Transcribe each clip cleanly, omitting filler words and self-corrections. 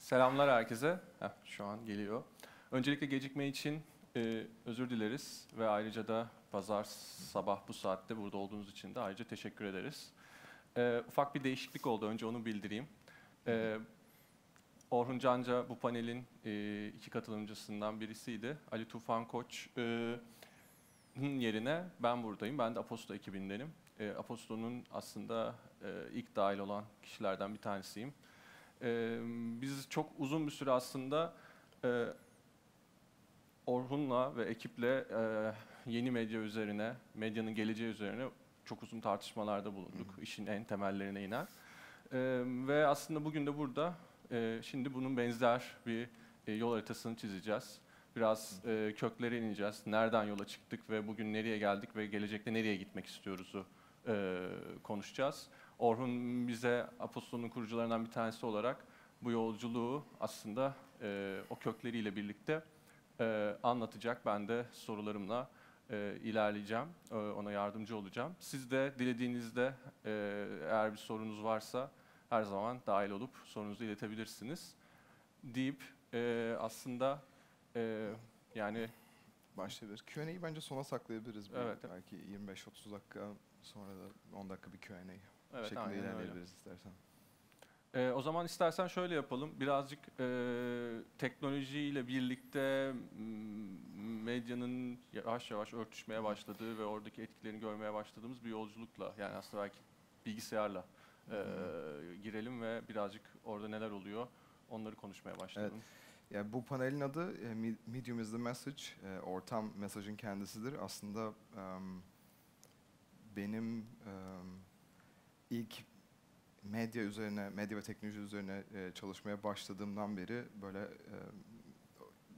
Selamlar herkese. Şu an geliyor. Öncelikle gecikme için özür dileriz ve ayrıca da pazar sabah bu saatte burada olduğunuz için de ayrıca teşekkür ederiz. Ufak bir değişiklik oldu. Önce onu bildireyim. Orhun Canca bu panelin iki katılımcısından birisiydi. Ali Tufan Koç'un yerine ben buradayım. Ben de Aposto ekibindenim. Aposto'nun aslında ilk dahil olan kişilerden bir tanesiyim. Biz çok uzun bir süre aslında Orhun'la ve ekiple yeni medya üzerine, medyanın geleceği üzerine çok uzun tartışmalarda bulunduk. İşin en temellerine inen. Ve aslında bugün de burada şimdi bunun benzer bir yol haritasını çizeceğiz. Biraz köklere ineceğiz. Nereden yola çıktık ve bugün nereye geldik ve gelecekte nereye gitmek istiyoruz'u konuşacağız. Orhun bize Aposto'nun kurucularından bir tanesi olarak bu yolculuğu aslında o kökleriyle birlikte anlatacak. Ben de sorularımla ilerleyeceğim, ona yardımcı olacağım. Siz de dilediğinizde eğer bir sorunuz varsa her zaman dahil olup sorunuzu iletebilirsiniz deyip aslında yani başlayabiliriz. Q&A'yı bence sona saklayabiliriz. Evet. Belki 25-30 dakika sonra da 10 dakika bir Q&A. Evet, şeklinde aynen ilerleyebiliriz istersen. O zaman istersen şöyle yapalım. Birazcık teknolojiyle birlikte medyanın yavaş yavaş örtüşmeye başladığı ve oradaki etkilerini görmeye başladığımız bir yolculukla, yani aslında belki bilgisayarla girelim ve birazcık orada neler oluyor onları konuşmaya başlayalım. Evet. Yani bu panelin adı Medium is the Message. Ortam mesajın kendisidir. Aslında benim ilk medya üzerine, medya ve teknoloji üzerine çalışmaya başladığımdan beri böyle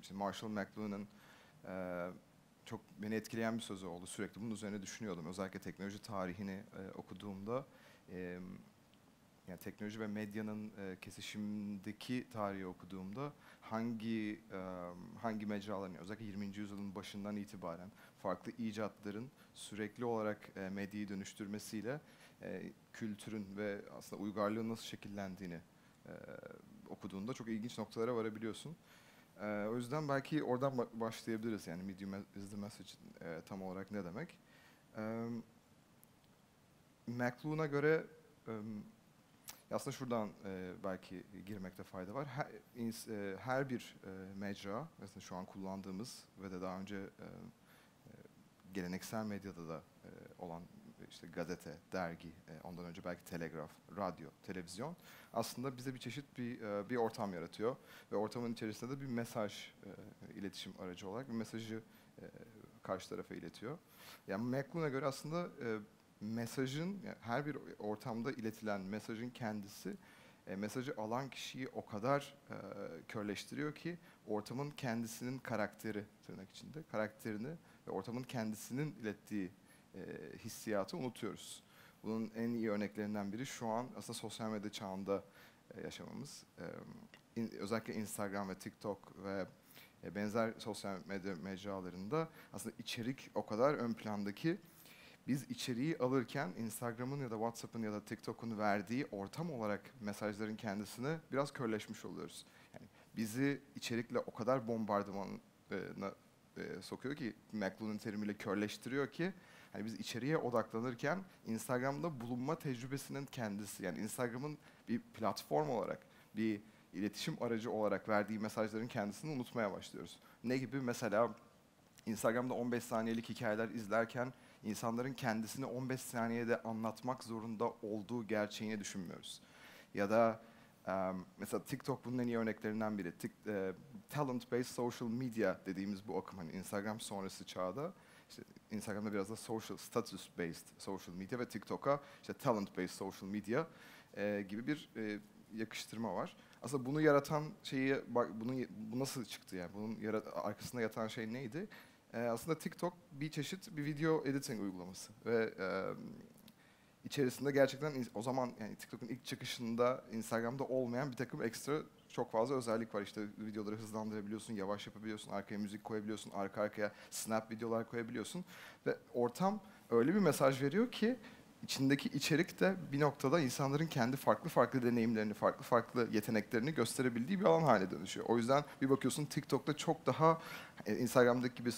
işte Marshall McLuhan'ın çok beni etkileyen bir sözü oldu. Sürekli bunun üzerine düşünüyordum. Özellikle teknoloji tarihini okuduğumda, yani teknoloji ve medyanın kesişimindeki tarihi okuduğumda hangi mecraların, özellikle 20. yüzyılın başından itibaren farklı icatların sürekli olarak medyayı dönüştürmesiyle kültürün ve aslında uygarlığın nasıl şekillendiğini okuduğunda çok ilginç noktalara varabiliyorsun. O yüzden belki oradan başlayabiliriz. Yani Medium is the Message tam olarak ne demek? McLuhan'a göre aslında şuradan belki girmekte fayda var. Her bir mecra, aslında şu an kullandığımız ve de daha önce geleneksel medyada da olan işte gazete, dergi, ondan önce belki telegraf, radyo, televizyon aslında bize bir çeşit bir ortam yaratıyor ve ortamın içerisinde de bir mesaj iletişim aracı olarak bir mesajı karşı tarafa iletiyor. Yani McLuhan'a göre aslında mesajın, yani her bir ortamda iletilen mesajın kendisi mesajı alan kişiyi o kadar körleştiriyor ki ortamın kendisinin karakteri, tırnak içinde karakterini ve ortamın kendisinin ilettiği hissiyatı unutuyoruz. Bunun en iyi örneklerinden biri şu an aslında sosyal medya çağında yaşamamız. Özellikle Instagram ve TikTok ve benzer sosyal medya mecralarında aslında içerik o kadar ön plandaki, biz içeriği alırken Instagram'ın ya da WhatsApp'ın ya da TikTok'un verdiği ortam olarak mesajların kendisine biraz körleşmiş oluyoruz. Yani bizi içerikle o kadar bombardımana sokuyor ki, McLuhan'ın terimiyle körleştiriyor ki, hani biz içeriye odaklanırken Instagram'da bulunma tecrübesinin kendisi, yani Instagram'ın bir platform olarak, bir iletişim aracı olarak verdiği mesajların kendisini unutmaya başlıyoruz. Ne gibi? Mesela Instagram'da 15 saniyelik hikayeler izlerken insanların kendisini 15 saniyede anlatmak zorunda olduğu gerçeğini düşünmüyoruz. Ya da mesela TikTok bunun en iyi örneklerinden biri. Talent-based social media dediğimiz bu akım, hani Instagram sonrası çağda, işte Instagram'da biraz da social status-based social media ve TikTok'a işte talent-based social media gibi bir yakıştırma var. Aslında bunu yaratan şeyi, bu nasıl çıktı yani? Bunun arkasında yatan şey neydi? Aslında TikTok bir çeşit bir video editing uygulaması ve içerisinde gerçekten o zaman, yani TikTok'un ilk çıkışında Instagram'da olmayan bir takım ekstra çok fazla özellik var. İşte videoları hızlandırabiliyorsun, yavaş yapabiliyorsun, arkaya müzik koyabiliyorsun, arka arkaya snap videolar koyabiliyorsun ve ortam öyle bir mesaj veriyor ki içindeki içerik de bir noktada insanların kendi farklı farklı deneyimlerini, farklı farklı yeteneklerini gösterebildiği bir alan haline dönüşüyor. O yüzden bir bakıyorsun TikTok'ta çok daha Instagram'daki gibi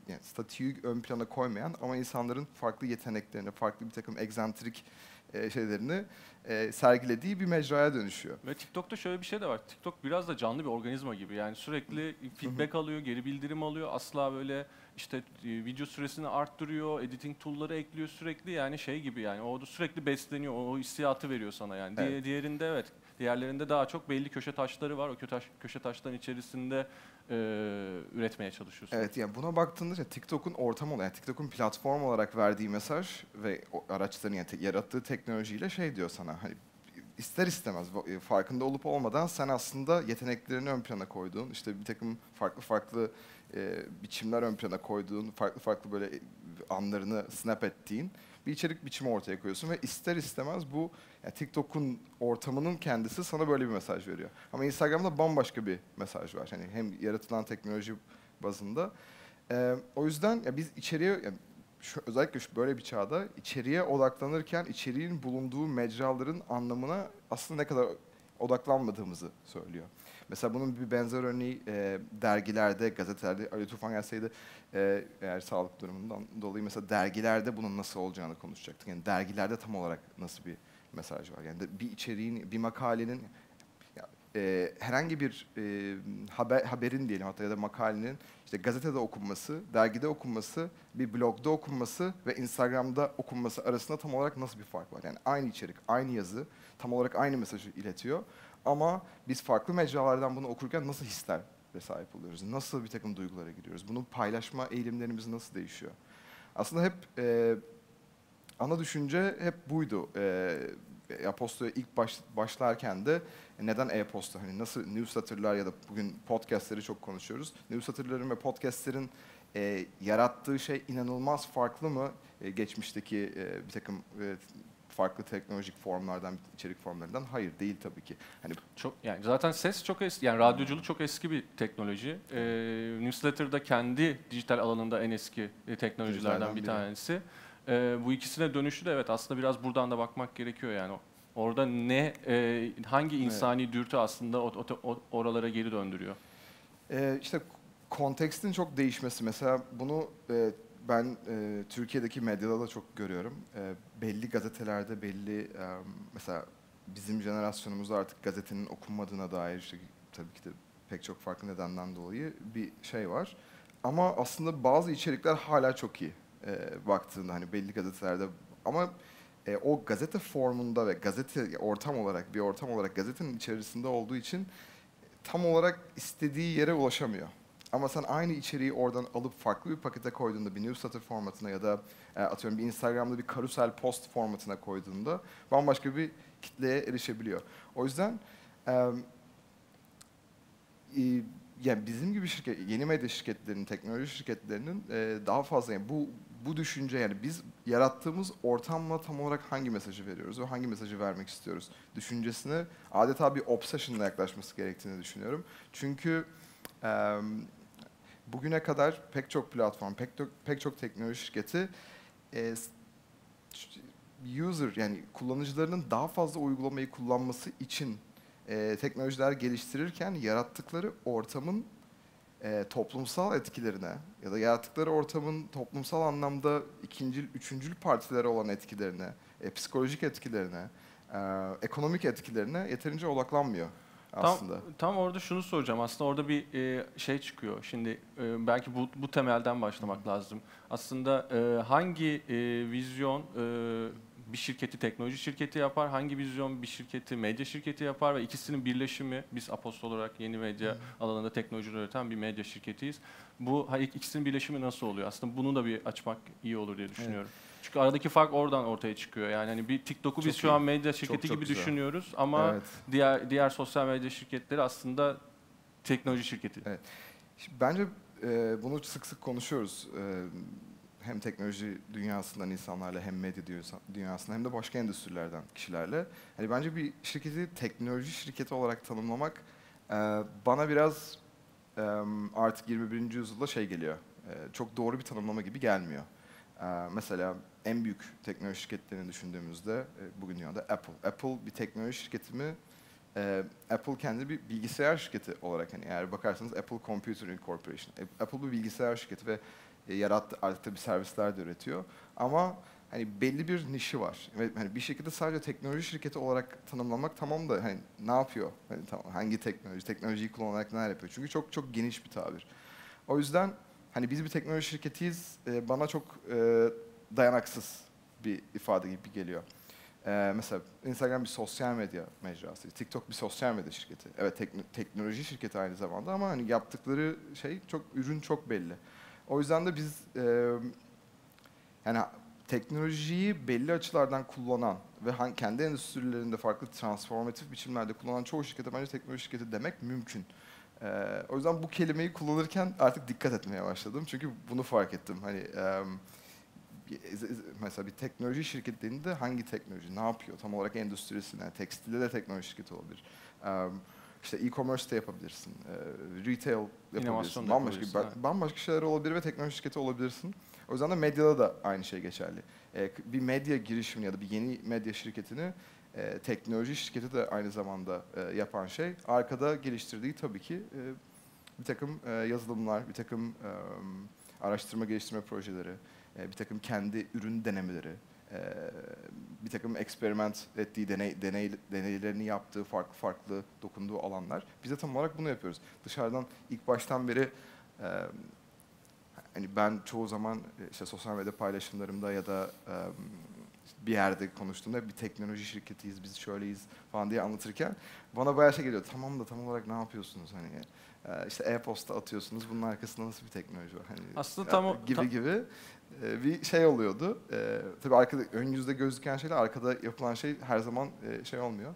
yani statüyü ön plana koymayan ama insanların farklı yeteneklerini, farklı bir takım egzantrik şeylerini sergilediği bir mecraya dönüşüyor. Ve TikTok'ta şöyle bir şey de var. TikTok biraz da canlı bir organizma gibi. Yani sürekli feedback alıyor, geri bildirim alıyor. Asla böyle işte video süresini arttırıyor, editing tool'ları ekliyor sürekli. Yani şey gibi yani. O da sürekli besleniyor. O hissiyatı veriyor sana yani. Evet. Diğerinde evet. Diğerlerinde daha çok belli köşe taşları var. O köşe taşların içerisinde üretmeye çalışıyorsun. Evet, yani buna baktığında işte TikTok'un ortam olarak, yani TikTok'un platform olarak verdiği mesaj ve o araçların yani yarattığı teknolojiyle şey diyor sana, hani ister istemez farkında olup olmadan sen aslında yeteneklerini ön plana koyduğun, işte bir takım farklı farklı biçimler ön plana koyduğun, farklı farklı böyle anlarını snap ettiğin bir içerik biçimi ortaya koyuyorsun ve ister istemez bu yani TikTok'un ortamının kendisi sana böyle bir mesaj veriyor. Ama Instagram'da bambaşka bir mesaj var. Hani hem yaratılan teknoloji bazında. O yüzden ya biz içeriye yani özellikle böyle bir çağda içeriye odaklanırken içeriğin bulunduğu mecraların anlamına aslında ne kadar odaklanmadığımızı söylüyor. Mesela bunun bir benzer örneği dergilerde, gazetelerde, Ali Tufan gelseydi eğer sağlık durumundan dolayı mesela dergilerde bunun nasıl olacağını konuşacaktık. Yani dergilerde tam olarak nasıl bir mesaj var? Yani bir içeriğin, bir makalenin herhangi bir haberin diyelim hatta ya da makalenin işte gazetede okunması, dergide okunması, bir blogda okunması ve Instagram'da okunması arasında tam olarak nasıl bir fark var? Yani aynı içerik, aynı yazı, tam olarak aynı mesajı iletiyor. Ama biz farklı mecralardan bunu okurken nasıl hislere sahip oluyoruz? Nasıl bir takım duygulara giriyoruz? Bunu paylaşma eğilimlerimiz nasıl değişiyor? Aslında hep ana düşünce hep buydu. E-postaya ilk başlarken de neden e-posta? Hani nasıl newsletter'lar ya da bugün podcast'leri çok konuşuyoruz. Newsletter'ların ve podcast'lerin yarattığı şey inanılmaz farklı mı geçmişteki bir takım farklı teknolojik formlardan, içerik formlarından? Hayır, değil tabii ki. Hani Çok yani zaten ses çok eski yani radyoculuk çok eski bir teknoloji. Newsletter da kendi dijital alanında en eski teknolojilerden bir tanesi. Bu ikisine dönüşü de evet aslında biraz buradan da bakmak gerekiyor yani. Orada hangi insani dürtü aslında oralara geri döndürüyor? İşte kontekstin çok değişmesi. Mesela bunu ben Türkiye'deki medyada da çok görüyorum. Belli gazetelerde mesela bizim jenerasyonumuzda artık gazetenin okunmadığına dair işte, tabii ki de pek çok farklı nedenden dolayı bir şey var. Ama aslında bazı içerikler hala çok iyi baktığında hani belli gazetelerde ama o gazete formunda ve gazete ortam olarak bir ortam olarak gazetenin içerisinde olduğu için tam olarak istediği yere ulaşamıyor. Ama sen aynı içeriği oradan alıp farklı bir pakete koyduğunda, bir newsletter formatına ya da atıyorum bir Instagram'da bir karusel post formatına koyduğunda bambaşka bir kitleye erişebiliyor. O yüzden yani bizim gibi yeni medya şirketlerinin, teknoloji şirketlerinin daha fazla yani bu düşünce yani biz yarattığımız ortamla tam olarak hangi mesajı veriyoruz ve hangi mesajı vermek istiyoruz düşüncesine adeta bir obsession'la yaklaşması gerektiğini düşünüyorum. Çünkü bugüne kadar pek çok platform, pek çok teknoloji şirketi yani kullanıcılarının daha fazla uygulamayı kullanması için teknolojiler geliştirirken yarattıkları ortamın toplumsal etkilerine ya da yarattıkları ortamın toplumsal anlamda ikincil, üçüncül partilere olan etkilerine, psikolojik etkilerine, ekonomik etkilerine yeterince odaklanmıyor aslında. Tam orada şunu soracağım. Aslında orada bir şey çıkıyor. Şimdi belki bu temelden başlamak lazım. Aslında hangi vizyon bir şirketi teknoloji şirketi yapar, hangi vizyon bir şirketi medya şirketi yapar ve ikisinin birleşimi, biz Apostol olarak yeni medya alanında teknoloji üreten bir medya şirketiyiz. Bu ikisinin birleşimi nasıl oluyor? Aslında bunu da bir açmak iyi olur diye düşünüyorum. Evet. Çünkü aradaki fark oradan ortaya çıkıyor. Yani hani bir TikTok'u biz şu an medya şirketi gibi düşünüyoruz ama diğer sosyal medya şirketleri aslında teknoloji şirketi. Evet. Bence bunu sık sık konuşuyoruz. Hem teknoloji dünyasından insanlarla hem medya dünyasından hem de başka endüstrilerden kişilerle. Hani bence bir şirketi teknoloji şirketi olarak tanımlamak bana biraz artık 21. yüzyılda şey geliyor. Çok doğru bir tanımlama gibi gelmiyor. Mesela en büyük teknoloji şirketlerini düşündüğümüzde bugün dünyada Apple. Apple bir teknoloji şirketi mi? Apple kendi bir bilgisayar şirketi olarak, hani eğer bakarsanız Apple Computer Incorporation. Apple bir bilgisayar şirketi ve yarattığı artık tabii servisler de üretiyor. Ama hani belli bir nişi var. Ve hani bir şekilde sadece teknoloji şirketi olarak tanımlamak tamam da hani ne yapıyor? Hani tamam, hangi teknolojiyi kullanarak neler yapıyor? Çünkü çok çok geniş bir tabir. O yüzden hani biz bir teknoloji şirketiyiz, bana çok dayanaksız bir ifade gibi geliyor. Mesela Instagram bir sosyal medya mecrası, TikTok bir sosyal medya şirketi. Evet, teknoloji şirketi aynı zamanda ama hani yaptıkları şey ürün çok belli. O yüzden de biz yani teknolojiyi belli açılardan kullanan ve kendi endüstrilerinde farklı transformatif biçimlerde kullanan çoğu şirkete bence teknoloji şirketi demek mümkün. O yüzden bu kelimeyi kullanırken artık dikkat etmeye başladım. Çünkü bunu fark ettim. Hani mesela bir teknoloji şirketi dediğinde hangi teknoloji, ne yapıyor? Tam olarak endüstrisine, tekstilde de teknoloji şirketi olabilir. İşte e-commerce de yapabilirsin, retail yapabilirsin, bambaşka şeyler olabilir ve teknoloji şirketi olabilirsin. O yüzden de medyada da aynı şey geçerli. Bir medya girişimini ya da bir yeni medya şirketini teknoloji şirketi de aynı zamanda yapan şey. Arkada geliştirdiği tabii ki bir takım yazılımlar, bir takım araştırma geliştirme projeleri, bir takım kendi ürün denemeleri, bir takım eksperiment ettiği deneylerini yaptığı farklı dokunduğu alanlar. Biz de tam olarak bunu yapıyoruz. Dışarıdan ilk baştan beri hani ben çoğu zaman işte sosyal medya paylaşımlarımda ya da bir yerde konuştuğumda bir teknoloji şirketiyiz, biz şöyleyiz falan diye anlatırken bana bayağı şey geliyor. Tamam da tam olarak ne yapıyorsunuz hani? İşte e-posta atıyorsunuz. Bunun arkasında nasıl bir teknoloji var? Hani Aslında gibi bir şey oluyordu. Tabii arkada ön yüzde gözüken şeyle arkada yapılan şey her zaman şey olmuyor.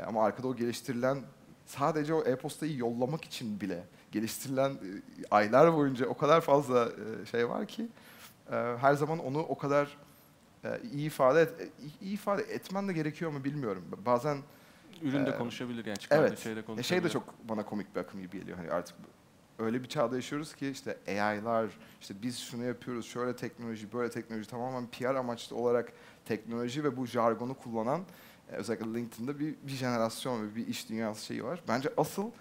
Ama arkada o geliştirilen, sadece o e-postayı yollamak için bile geliştirilen aylar boyunca o kadar fazla şey var ki her zaman onu o kadar iyi ifade etmen de gerekiyor mu bilmiyorum. Bazen üründe konuşabilir yani, çıkardığı evet, şeyde konuşabilir. şey de çok bana komik bir akım gibi geliyor. Hani artık öyle bir çağda yaşıyoruz ki işte AI'lar, işte biz şunu yapıyoruz, şöyle teknoloji, böyle teknoloji, tamamen PR amaçlı olarak teknoloji ve bu jargonu kullanan özellikle LinkedIn'de bir jenerasyon ve bir iş dünyası şeyi var. Bence asıl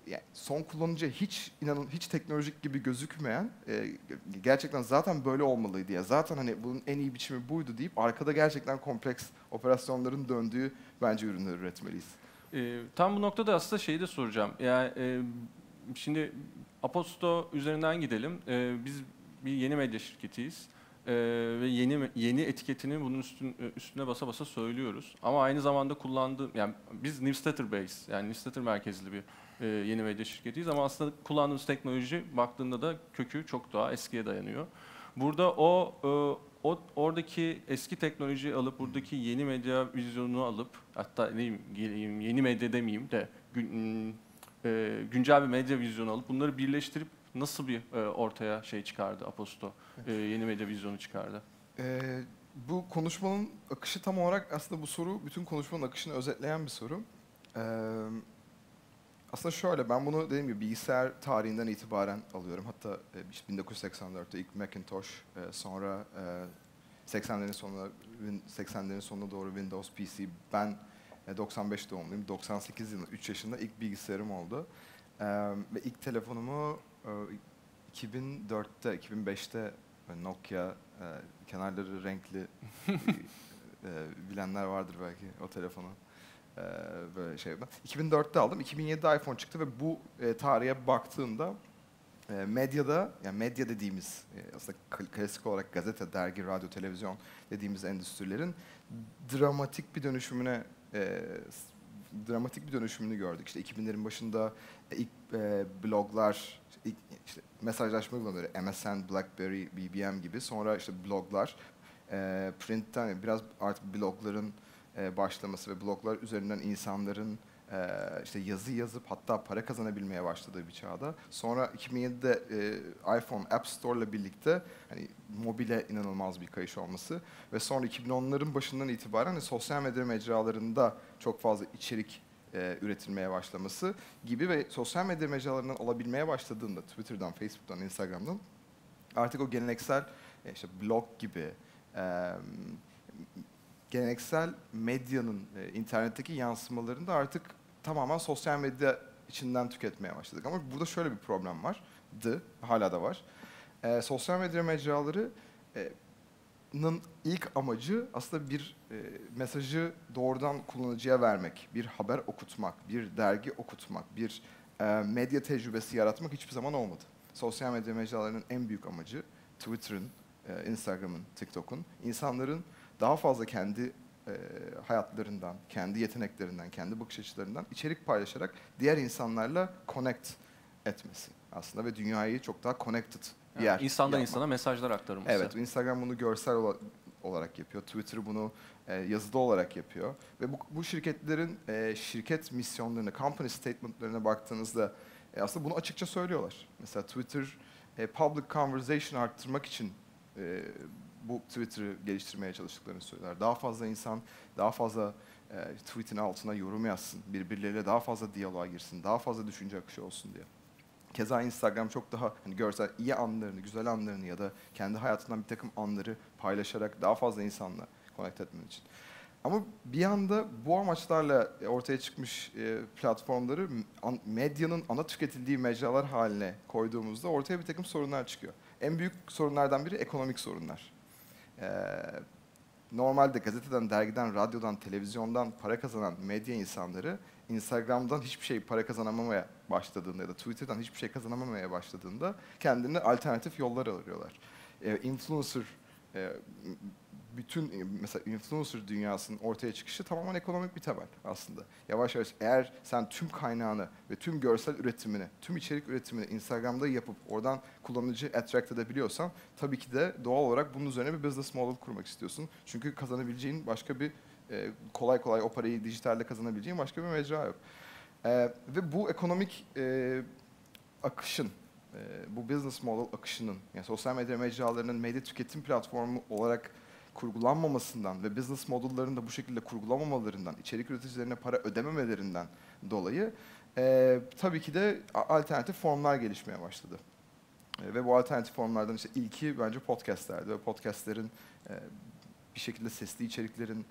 yani son kullanıcıya hiç teknolojik gibi gözükmeyen, gerçekten zaten böyle olmalıydı ya, zaten hani bunun en iyi biçimi buydu deyip arkada gerçekten kompleks operasyonların döndüğü bence ürünler üretmeliyiz. Tam bu noktada aslında şeyi de soracağım. Yani şimdi Aposto üzerinden gidelim. Biz bir yeni medya şirketiyiz. Ve yeni etiketini bunun üstüne basa basa söylüyoruz. Ama aynı zamanda yani biz Newsletter based, yani Newsletter merkezli bir yeni medya şirketiyiz ama aslında kullandığımız teknoloji baktığında da kökü çok daha eskiye dayanıyor. Burada oradaki eski teknolojiyi alıp buradaki yeni medya vizyonunu alıp, hatta yeni medya demeyeyim de güncel bir medya vizyonu alıp bunları birleştirip nasıl bir ortaya şey çıkardı Aposto, yeni medya vizyonu çıkardı? Bu konuşmanın akışı tam olarak aslında bu soru bütün konuşmanın akışını özetleyen bir soru. Aslında şöyle, ben bunu dediğim gibi bilgisayar tarihinden itibaren alıyorum. Hatta 1984'te ilk Macintosh, sonra 80'lerin sonuna doğru Windows PC. Ben 95 doğumluyum. 98 yılında 3 yaşında ilk bilgisayarım oldu. Ve ilk telefonumu 2004'te, 2005'te Nokia, kenarları renkli bilenler vardır belki o telefonu. Böyle şey. 2004'te aldım. 2007'de iPhone çıktı ve bu tarihe baktığımda medyada, yani medya dediğimiz aslında klasik olarak gazete, dergi, radyo, televizyon dediğimiz endüstrilerin dramatik bir dönüşümünü gördük. İşte 2000'lerin başında ilk bloglar, ilk işte mesajlaşma uygulamaları, MSN, BlackBerry, BBM gibi. Sonra işte bloglar, print'ten biraz artık blogların başlaması ve bloglar üzerinden insanların işte yazı yazıp hatta para kazanabilmeye başladığı bir çağda. Sonra 2007'de iPhone App Store ile birlikte hani mobile inanılmaz bir kayış olması ve sonra 2010'ların başından itibaren hani sosyal medya mecralarında çok fazla içerik üretilmeye başlaması gibi ve sosyal medya mecralarından alabilmeye başladığında Twitter'dan, Facebook'tan, Instagram'dan artık o geleneksel işte blog gibi Geleneksel medyanın internetteki yansımalarını da artık tamamen sosyal medya içinden tüketmeye başladık. Ama burada şöyle bir problem vardı, hala da var. Sosyal medya mecraları ilk amacı aslında bir mesajı doğrudan kullanıcıya vermek, bir haber okutmak, bir dergi okutmak, bir medya tecrübesi yaratmak hiçbir zaman olmadı. Sosyal medya mecralarının en büyük amacı Twitter'ın, Instagram'ın, TikTok'un insanların daha fazla kendi hayatlarından, kendi yeteneklerinden, kendi bakış açılarından içerik paylaşarak diğer insanlarla connect etmesi aslında ve dünyayı çok daha connected bir yer İnsandan yapmak. insana mesajlar aktarılması. Evet, Instagram bunu görsel olarak yapıyor, Twitter bunu yazılı olarak yapıyor ve bu şirketlerin şirket misyonlarına, company statement'larına baktığınızda aslında bunu açıkça söylüyorlar. Mesela Twitter public conversation arttırmak için bu Twitter'ı geliştirmeye çalıştıklarını söylüyorlar. Daha fazla insan, daha fazla tweet'in altına yorum yazsın, birbirleriyle daha fazla diyaloğa girsin, daha fazla düşünce akışı olsun diye. Keza Instagram çok daha hani görsel, iyi anlarını, güzel anlarını ya da kendi hayatından bir takım anları paylaşarak daha fazla insanla connect etmen için. Ama bir anda bu amaçlarla ortaya çıkmış platformları medyanın ana tüketildiği mecralar haline koyduğumuzda ortaya bir takım sorunlar çıkıyor. En büyük sorunlardan biri ekonomik sorunlar. Normalde gazeteden, dergiden, radyodan, televizyondan para kazanan medya insanları Instagram'dan hiçbir şey para kazanamamaya başladığında ya da Twitter'dan hiçbir şey kazanamamaya başladığında kendine alternatif yollar arıyorlar. Influencer, mesela influencer dünyasının ortaya çıkışı tamamen ekonomik bir temel aslında. Yavaş yavaş eğer sen tüm kaynağını ve tüm görsel üretimini, tüm içerik üretimini Instagram'da yapıp oradan kullanıcı attract edebiliyorsan tabii ki de doğal olarak bunun üzerine bir business model kurmak istiyorsun. Çünkü kazanabileceğin başka bir kolay kolay o parayı dijitalde kazanabileceğin başka bir mecra yok. Ve bu ekonomik akışın, bu business model akışının, yani sosyal medya mecralarının medya tüketim platformu olarak kurgulanmamasından ve business model'larını da bu şekilde kurgulamamalarından, içerik üreticilerine para ödememelerinden dolayı tabii ki de alternatif formlar gelişmeye başladı. Ve bu alternatif formlardan işte ilki bence podcastlerdi ve podcastlerin bir şekilde sesli içeriklerin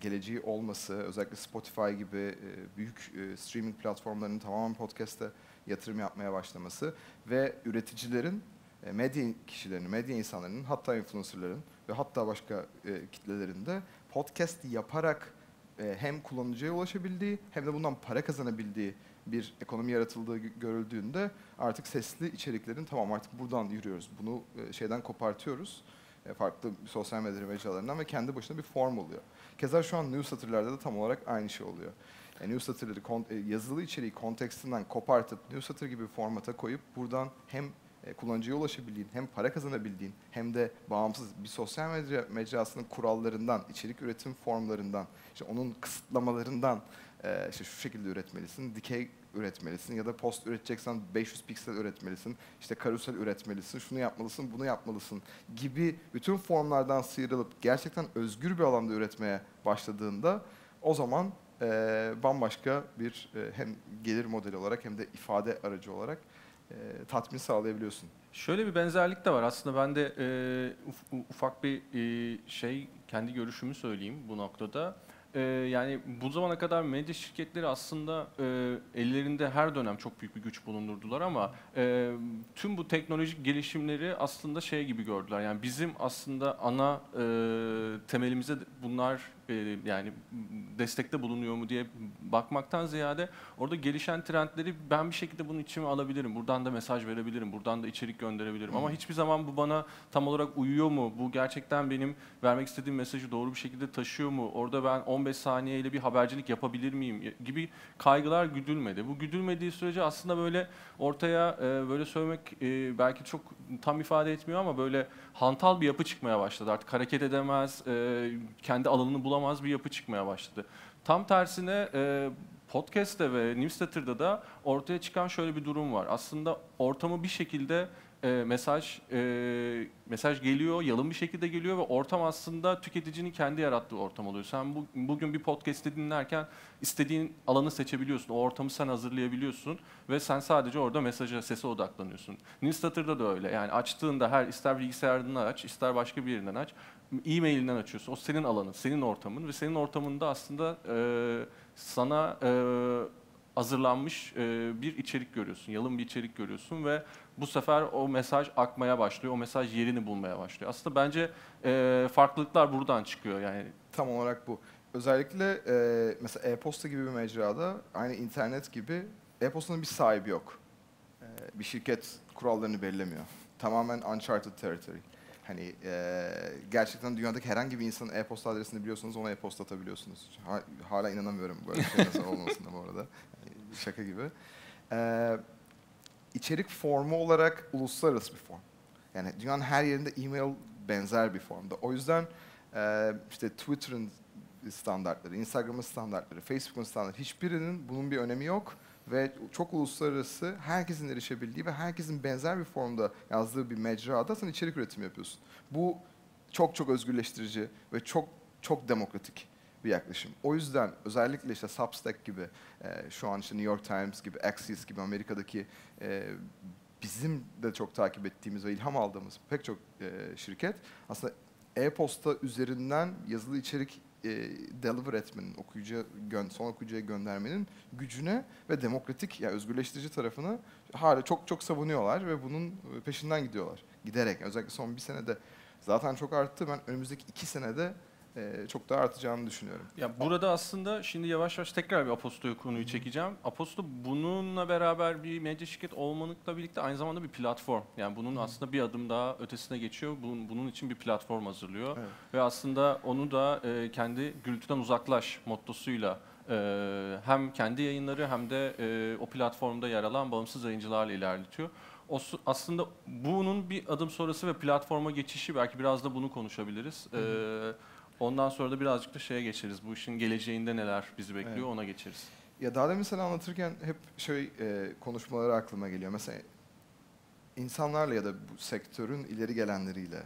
geleceği olması, özellikle Spotify gibi büyük streaming platformlarının tamamen podcast'e yatırım yapmaya başlaması ve üreticilerin, medya kişilerinin, medya insanlarının, hatta influencerların ve hatta başka kitlelerin de podcast yaparak hem kullanıcıya ulaşabildiği hem de bundan para kazanabildiği bir ekonomi yaratıldığı görüldüğünde artık sesli içeriklerin tamam artık buradan yürüyoruz, bunu şeyden kopartıyoruz. Farklı sosyal medya mecralarından ve kendi başına bir form oluyor. Keza şu an newsletter'larda da tam olarak aynı şey oluyor. Newsletter'ları yazılı içeriği kontekstinden kopartıp newsletter gibi bir formata koyup buradan hem kullanıcıya ulaşabildiğin, hem para kazanabildiğin, hem de bağımsız bir sosyal medya mecrasının kurallarından, içerik üretim formlarından, işte onun kısıtlamalarından işte şu şekilde üretmelisin, dikey üretmelisin ya da post üreteceksen 500 piksel üretmelisin, işte karusel üretmelisin, şunu yapmalısın, bunu yapmalısın gibi bütün formlardan sıyrılıp gerçekten özgür bir alanda üretmeye başladığında o zaman bambaşka bir hem gelir modeli olarak hem de ifade aracı olarak tatmin sağlayabiliyorsun. Şöyle bir benzerlik de var. Aslında ben de ufak bir kendi görüşümü söyleyeyim bu noktada. Yani bu zamana kadar medya şirketleri aslında ellerinde her dönem çok büyük bir güç bulundurdular ama tüm bu teknolojik gelişimleri aslında şey gibi gördüler. Yani bizim aslında ana temelimize bunlar yani destekte bulunuyor mu diye bakmaktan ziyade orada gelişen trendleri ben bir şekilde bunun içime alabilirim. Buradan da mesaj verebilirim, buradan da içerik gönderebilirim. Ama hiçbir zaman bu bana tam olarak uyuyor mu? Bu gerçekten benim vermek istediğim mesajı doğru bir şekilde taşıyor mu? Orada ben 15 saniyeyle bir habercilik yapabilir miyim? Gibi kaygılar güdülmedi. Bu güdülmediği sürece aslında böyle ortaya böyle söylemek belki çok tam ifade etmiyor ama böyle hantal bir yapı çıkmaya başladı. Artık hareket edemez, kendi alanını bulamaz bir yapı çıkmaya başladı. Tam tersine podcast'te ve newsletter'da da ortaya çıkan şöyle bir durum var. Aslında ortamı bir şekilde mesaj geliyor, yalın bir şekilde geliyor ve ortam aslında tüketicinin kendi yarattığı ortam oluyor. Sen bugün bir podcast'i dinlerken istediğin alanı seçebiliyorsun, o ortamı sen hazırlayabiliyorsun ve sen sadece orada mesaja, sese odaklanıyorsun. Newsletter'da da öyle. Yani açtığında ister bilgisayarından aç, ister başka bir yerinden aç, e-mailinden açıyorsun. O senin alanın, senin ortamın ve senin ortamında aslında sana hazırlanmış bir içerik görüyorsun, yalın bir içerik görüyorsun ve bu sefer o mesaj akmaya başlıyor, o mesaj yerini bulmaya başlıyor. Aslında bence farklılıklar buradan çıkıyor yani. Tam olarak bu. Özellikle mesela e-posta gibi bir mecrada, aynı internet gibi e-postanın bir sahibi yok. Bir şirket kurallarını belirlemiyor. Tamamen uncharted territory. Hani gerçekten dünyadaki herhangi bir insanın e-posta adresini biliyorsanız ona e-posta atabiliyorsunuz. Hala inanamıyorum böyle bir şey nasıl olmasına bu arada. Yani şaka gibi. İçerik formu olarak uluslararası bir form. Yani dünyanın her yerinde e-mail benzer bir formda. O yüzden işte Twitter'ın standartları, Instagram'ın standartları, Facebook'un standartları hiçbirinin bunun bir önemi yok. Ve çok uluslararası, herkesin erişebildiği ve herkesin benzer bir formda yazdığı bir mecrada sen içerik üretimi yapıyorsun. Bu çok çok özgürleştirici ve çok çok demokratik bir yaklaşım. O yüzden özellikle işte Substack gibi, şu an işte New York Times gibi, Axios gibi Amerika'daki bizim de çok takip ettiğimiz ve ilham aldığımız pek çok şirket aslında e-posta üzerinden yazılı içerik deliver etmenin, son okuyucuya göndermenin gücüne ve demokratik, yani özgürleştirici tarafını hala çok çok savunuyorlar ve bunun peşinden gidiyorlar. Giderek, özellikle son bir senede zaten çok arttı. Ben önümüzdeki 2 senede çok daha artacağını düşünüyorum. Ya burada aslında şimdi yavaş yavaş tekrar bir Aposto'ya konuyu çekeceğim. Aposto bununla beraber bir medya şirket olmanınla birlikte aynı zamanda bir platform. Yani bunun aslında bir adım daha ötesine geçiyor. Bunun için bir platform hazırlıyor. Evet. Ve aslında onu da kendi gürültüden uzaklaş mottosuyla hem kendi yayınları hem de o platformda yer alan bağımsız yayıncılarla ilerletiyor. Aslında bunun bir adım sonrası ve platforma geçişi, belki biraz da bunu konuşabiliriz. Ondan sonra da birazcık da şeye geçeriz. Bu işin geleceğinde neler bizi bekliyor, Evet. ona geçeriz. Ya daha demin sen anlatırken hep konuşmaları aklıma geliyor. Mesela insanlarla ya da bu sektörün ileri gelenleriyle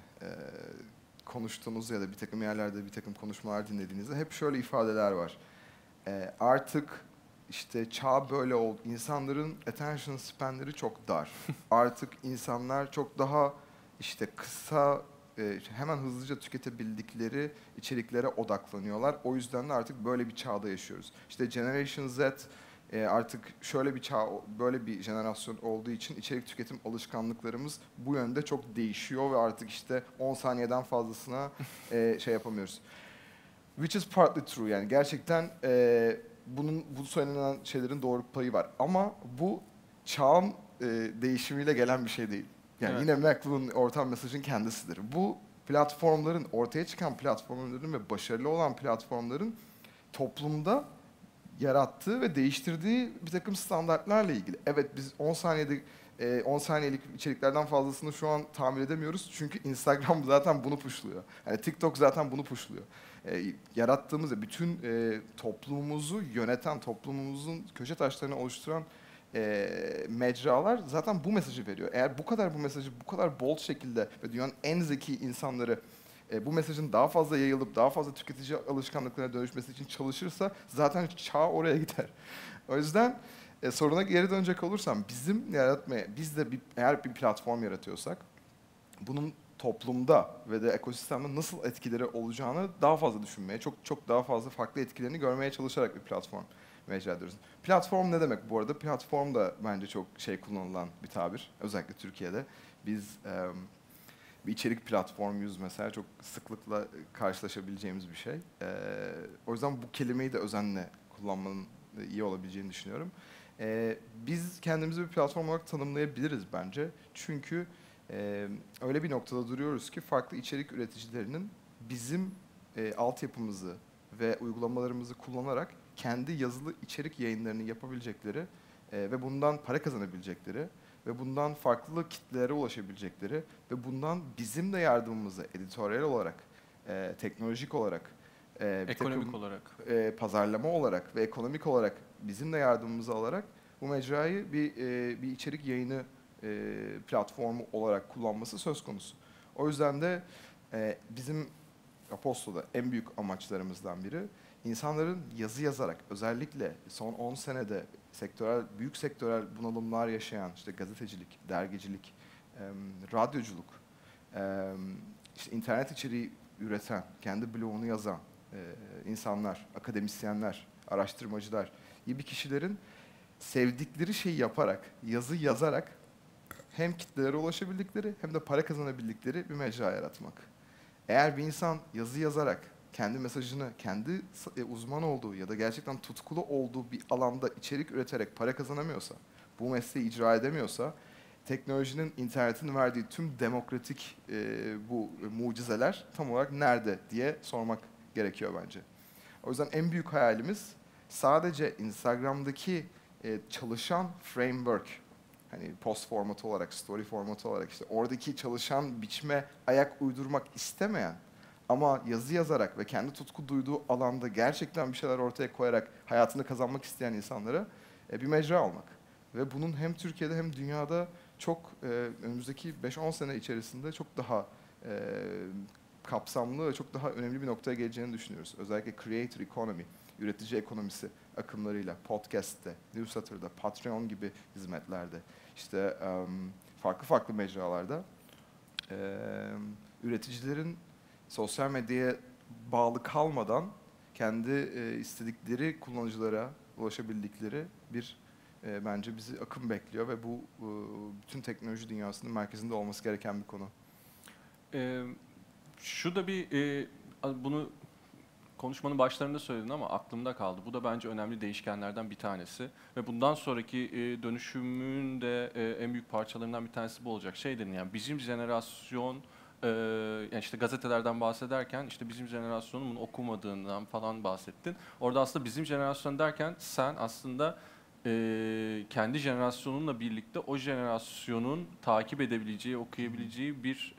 konuştuğunuz ya da bir takım yerlerde bir takım konuşmalar dinlediğinizde hep şöyle ifadeler var. Artık işte çağ böyle oldu. İnsanların attention span'leri çok dar. Artık insanlar çok daha işte kısa, hemen hızlıca tüketebildikleri içeriklere odaklanıyorlar. O yüzden de artık böyle bir çağda yaşıyoruz. İşte Generation Z artık şöyle bir çağ, böyle bir jenerasyon olduğu için içerik tüketim alışkanlıklarımız bu yönde çok değişiyor ve artık işte 10 saniyeden fazlasına şey yapamıyoruz. Which is partly true, yani gerçekten bu söylenen şeylerin doğru payı var. Ama bu çağın değişimiyle gelen bir şey değil. Yani Evet. yine McLuhan'ın ortam mesajın kendisidir. Bu platformların, ortaya çıkan platformların ve başarılı olan platformların toplumda yarattığı ve değiştirdiği bir takım standartlarla ilgili. Evet, biz 10 saniyelik içeriklerden fazlasını şu an tamir edemiyoruz. Çünkü Instagram zaten bunu pushluyor. Yani TikTok zaten bunu pushluyor. Yarattığımız bütün toplumumuzu yöneten, toplumumuzun köşe taşlarını oluşturan mecralar zaten bu mesajı veriyor. Eğer bu mesajı bu kadar bold şekilde ve dünyanın en zeki insanları bu mesajın daha fazla yayılıp daha fazla tüketici alışkanlıklarına dönüşmesi için çalışırsa zaten çağ oraya gider. O yüzden soruna geri dönecek olursam biz de eğer bir platform yaratıyorsak bunun toplumda ve de ekosistemde nasıl etkileri olacağını daha fazla düşünmeye, çok daha fazla farklı etkilerini görmeye çalışarak bir platform mecra ediyoruz. Platform ne demek bu arada? Platform da bence çok kullanılan bir tabir. Özellikle Türkiye'de. Biz bir içerik platformuyuz mesela, çok sıklıkla karşılaşabileceğimiz bir şey. O yüzden bu kelimeyi de özenle kullanmanın iyi olabileceğini düşünüyorum. Biz kendimizi bir platform olarak tanımlayabiliriz bence. Çünkü öyle bir noktada duruyoruz ki farklı içerik üreticilerinin bizim altyapımızı ve uygulamalarımızı kullanarak kendi yazılı içerik yayınlarını yapabilecekleri ve bundan para kazanabilecekleri ve bundan farklı kitlelere ulaşabilecekleri ve bundan bizim de yardımımızı editoryal olarak, teknolojik olarak, Ekonomik olarak. pazarlama olarak ve ekonomik olarak bizim de yardımımızı alarak bu mecrayı bir içerik yayını platformu olarak kullanması söz konusu. O yüzden de bizim Aposto'da en büyük amaçlarımızdan biri insanların yazı yazarak, özellikle son 10 senede büyük sektörel bunalımlar yaşayan işte gazetecilik, dergicilik, radyoculuk, işte internet içeriği üreten, kendi blogunu yazan insanlar, akademisyenler, araştırmacılar gibi kişilerin sevdikleri şeyi yaparak, yazı yazarak hem kitlelere ulaşabildikleri hem de para kazanabildikleri bir mecra yaratmak. Eğer bir insan yazı yazarak kendi mesajını, kendi uzman olduğu ya da gerçekten tutkulu olduğu bir alanda içerik üreterek para kazanamıyorsa, bu mesleği icra edemiyorsa, teknolojinin, internetin verdiği tüm demokratik bu mucizeler tam olarak nerede diye sormak gerekiyor bence. O yüzden en büyük hayalimiz sadece Instagram'daki çalışan framework, hani post formatı olarak, story formatı olarak işte oradaki çalışan biçime ayak uydurmak istemeyen ama yazı yazarak ve kendi tutku duyduğu alanda gerçekten bir şeyler ortaya koyarak hayatını kazanmak isteyen insanlara bir mecra olmak. Ve bunun hem Türkiye'de hem dünyada çok önümüzdeki 5-10 sene içerisinde çok daha kapsamlı ve çok daha önemli bir noktaya geleceğini düşünüyoruz. Özellikle creator economy, üretici ekonomisi akımlarıyla, podcast'te, newsletter'da, Patreon gibi hizmetlerde, işte farklı farklı mecralarda üreticilerin sosyal medyaya bağlı kalmadan kendi istedikleri kullanıcılara ulaşabildikleri bir bence bizi akım bekliyor ve bu bütün teknoloji dünyasının merkezinde olması gereken bir konu. Şu da bunu konuşmanın başlarında söyledin ama aklımda kaldı. Bu da bence önemli değişkenlerden bir tanesi. Ve bundan sonraki dönüşümün de en büyük parçalarından bir tanesi bu olacak. Şey dedin yani bizim jenerasyon, yani işte gazetelerden bahsederken işte bizim jenerasyonun bunu okumadığından falan bahsettin. Orada aslında bizim jenerasyon derken sen aslında kendi jenerasyonunla birlikte o jenerasyonun takip edebileceği, okuyabileceği bir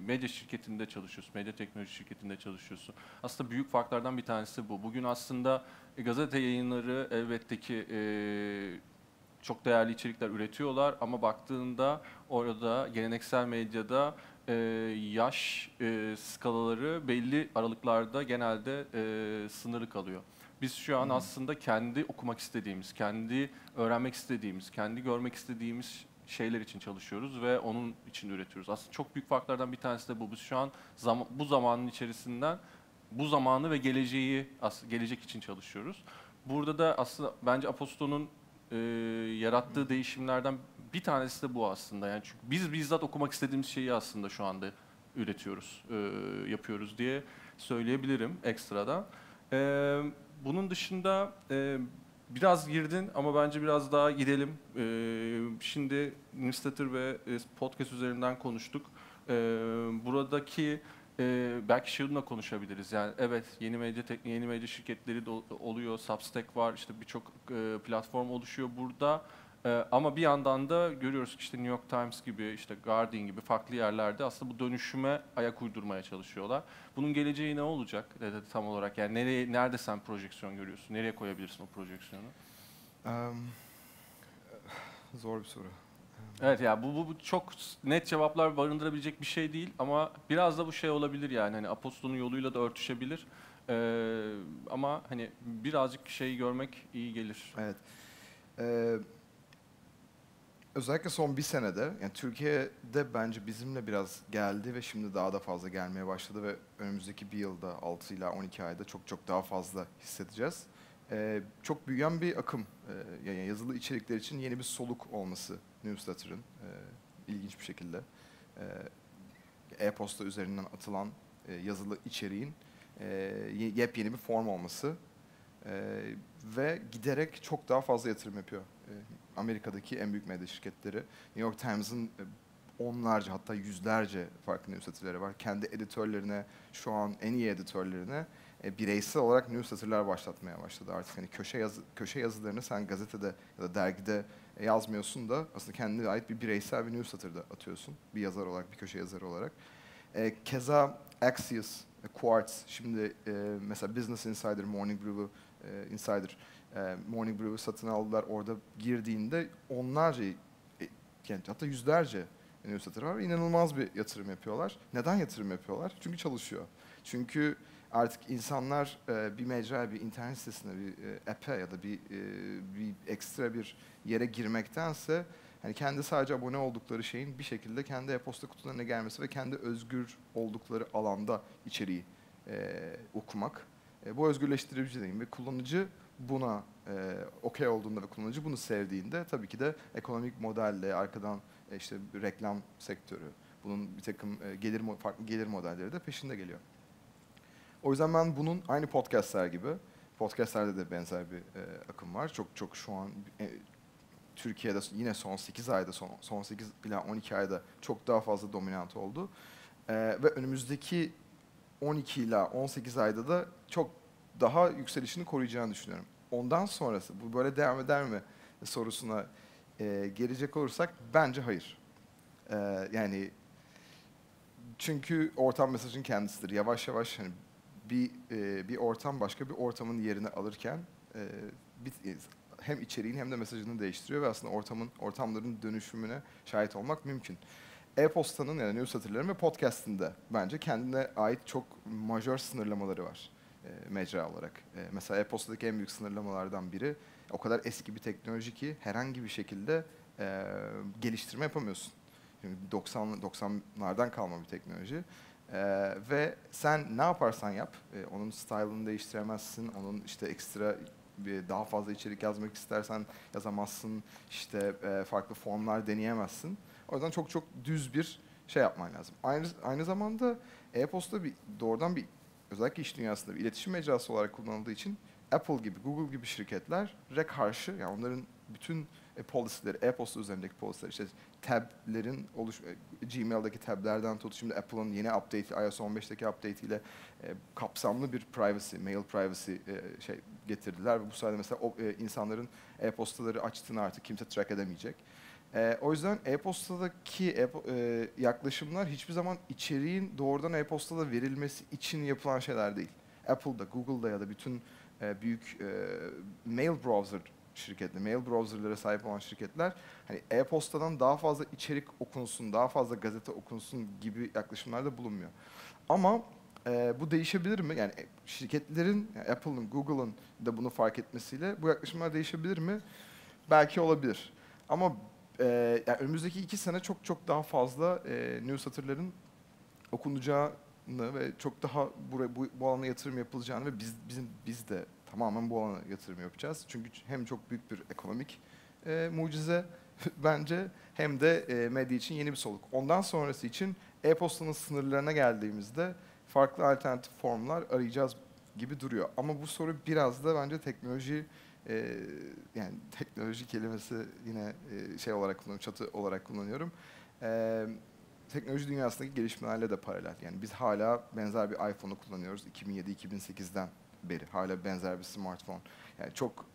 medya şirketinde çalışıyorsun, medya teknoloji şirketinde çalışıyorsun. Aslında büyük farklardan bir tanesi bu. Bugün aslında gazete yayınları elbette ki çok değerli içerikler üretiyorlar ama baktığında orada geleneksel medyada yaş skalaları belli aralıklarda genelde sınırlı kalıyor. Biz şu an aslında kendi okumak istediğimiz, kendi öğrenmek istediğimiz, kendi görmek istediğimiz şeyler için çalışıyoruz ve onun için üretiyoruz. Aslında çok büyük farklardan bir tanesi de bu. Biz şu an bu zamanın içerisinden bu zamanı ve gelecek için çalışıyoruz. Burada da aslında bence Aposto'nun yarattığı değişimlerden bir tanesi de bu aslında. Yani çünkü biz bizzat okumak istediğimiz şeyi aslında şu anda üretiyoruz, yapıyoruz diye söyleyebilirim ekstradan. Bunun dışında biraz girdin ama bence biraz daha gidelim. Şimdi newsletter ve podcast üzerinden konuştuk. Buradaki belki şununla konuşabiliriz. Yani evet yeni medya şirketleri de oluyor, Substack var, işte birçok platform oluşuyor burada. Ama bir yandan da görüyoruz ki işte New York Times gibi, işte Guardian gibi farklı yerlerde aslında bu dönüşüme ayak uydurmaya çalışıyorlar. Bunun geleceği ne olacak tam olarak? Yani nerede sen projeksiyon görüyorsun? Nereye koyabilirsin o projeksiyonu? Zor bir soru. Evet ya bu çok net cevaplar barındırabilecek bir şey değil ama biraz da bu şey olabilir yani hani Aposto'nun yoluyla da örtüşebilir. Ama hani birazcık şey görmek iyi gelir. Evet. Özellikle son bir senede, yani Türkiye'de bence bizimle biraz geldi ve şimdi daha da fazla gelmeye başladı ve önümüzdeki bir yılda 6 ila 12 ayda çok daha fazla hissedeceğiz. Çok büyüyen bir akım, yani yazılı içerikler için yeni bir soluk olması newsletter'ın ilginç bir şekilde. E-posta üzerinden atılan yazılı içeriğin yepyeni bir form olması ve giderek çok daha fazla yatırım yapıyor. Amerika'daki en büyük medya şirketleri, New York Times'ın onlarca hatta yüzlerce farklı newsletter'ları var. Kendi editörlerine, şu an en iyi editörlerine bireysel olarak newsletter'lar başlatmaya başladı artık. Hani köşe yazılarını sen gazetede ya da dergide yazmıyorsun da aslında kendine ait bir bireysel bir newsletter'da atıyorsun. Bir yazar olarak, bir köşe yazarı olarak. Keza Axios, Quartz, şimdi mesela Business Insider, Morning Brew'u Morning Brew'u satın aldılar. Orada girdiğinde onlarca yani hatta yüzlerce newsletter var. İnanılmaz bir yatırım yapıyorlar. Neden yatırım yapıyorlar? Çünkü çalışıyor. Çünkü artık insanlar bir mecraya, bir internet sitesine, bir app'e ya da bir ekstra bir yere girmektense hani kendi sadece abone oldukları şeyin bir şekilde kendi e-posta kutularına gelmesi ve kendi özgür oldukları alanda içeriği okumak. Bu özgürleştirici değil ve kullanıcı buna okey olduğunda ve kullanıcı bunu sevdiğinde tabii ki de ekonomik modelle arkadan işte reklam sektörü, bunun bir takım farklı gelir modelleri de peşinde geliyor. O yüzden ben bunun aynı podcastler gibi, podcastlerde de benzer bir akım var. Çok şu an Türkiye'de yine son 8 ayda, son 8 ila 12 ayda çok daha fazla dominant oldu. Ve önümüzdeki 12 ila 18 ayda da çok daha yükselişini koruyacağını düşünüyorum. Ondan sonrası bu böyle devam eder mi sorusuna gelecek olursak bence hayır. Yani çünkü ortam mesajın kendisidir. Yavaş yavaş hani bir ortam başka bir ortamın yerini alırken hem içeriğini hem de mesajını değiştiriyor ve aslında ortamların dönüşümüne şahit olmak mümkün. E-postanın yani newsletter'ların ve podcast'ın da bence kendine ait çok majör sınırlamaları var mecra olarak. Mesela e-postadaki en büyük sınırlamalardan biri o kadar eski bir teknoloji ki herhangi bir şekilde geliştirme yapamıyorsun. Çünkü 90'lardan kalma bir teknoloji. Ve sen ne yaparsan yap, onun style'ını değiştiremezsin, onun işte ekstra daha fazla içerik yazmak istersen yazamazsın, işte farklı formlar deneyemezsin. O yüzden çok düz bir şey yapman lazım. Aynı zamanda e-posta doğrudan özellikle iş dünyasında bir iletişim mecrası olarak kullanıldığı için Apple gibi, Google gibi şirketlere karşı, yani onların bütün policy'leri, e-posta üzerindeki policy'ler, işte tablerin Gmail'daki tablerden tut, şimdi Apple'ın yeni update'i, iOS 15'teki update ile kapsamlı bir mail privacy getirdiler ve bu sayede mesela insanların e-postaları açtığını artık kimse track edemeyecek. O yüzden e-postadaki yaklaşımlar hiçbir zaman içeriğin doğrudan e-postada verilmesi için yapılan şeyler değil. Apple'da, Google'da ya da bütün büyük mail browserlara sahip olan şirketler hani e-postadan daha fazla içerik okunsun, daha fazla gazete okunsun gibi yaklaşımlarda bulunmuyor. Ama bu değişebilir mi? Yani şirketlerin, yani Apple'ın, Google'ın da bunu fark etmesiyle bu yaklaşımlar değişebilir mi? Belki olabilir. Ama yani önümüzdeki 2 sene çok daha fazla newsletter'ların okunacağını ve çok daha bu alana yatırım yapılacağını ve biz de tamamen bu alana yatırım yapacağız. Çünkü hem çok büyük bir ekonomik mucize bence hem de medya için yeni bir soluk. Ondan sonrası için e-postanın sınırlarına geldiğimizde farklı alternatif formlar arayacağız gibi duruyor. Ama bu soru biraz da bence teknoloji, yani teknoloji kelimesi yine şey olarak kullanıyorum, çatı olarak kullanıyorum. Teknoloji dünyasındaki gelişmelerle de paralel. Yani biz hala benzer bir iPhone'u kullanıyoruz 2007-2008'den beri. Hala benzer bir smartphone. Yani çok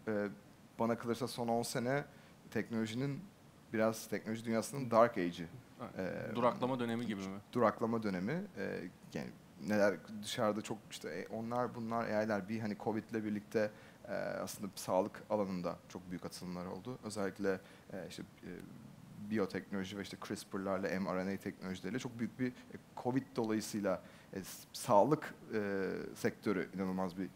bana kalırsa son 10 sene teknoloji dünyasının dark age'i. Duraklama dönemi gibi mi? Duraklama dönemi. Yani neler dışarıda çok işte onlar bunlar AI'ler bir hani Covid'le birlikte aslında sağlık alanında çok büyük atılımlar oldu. Özellikle işte biyoteknoloji ve işte CRISPR'larla, mRNA teknolojileriyle çok büyük bir Covid dolayısıyla sağlık sektörü inanılmaz bir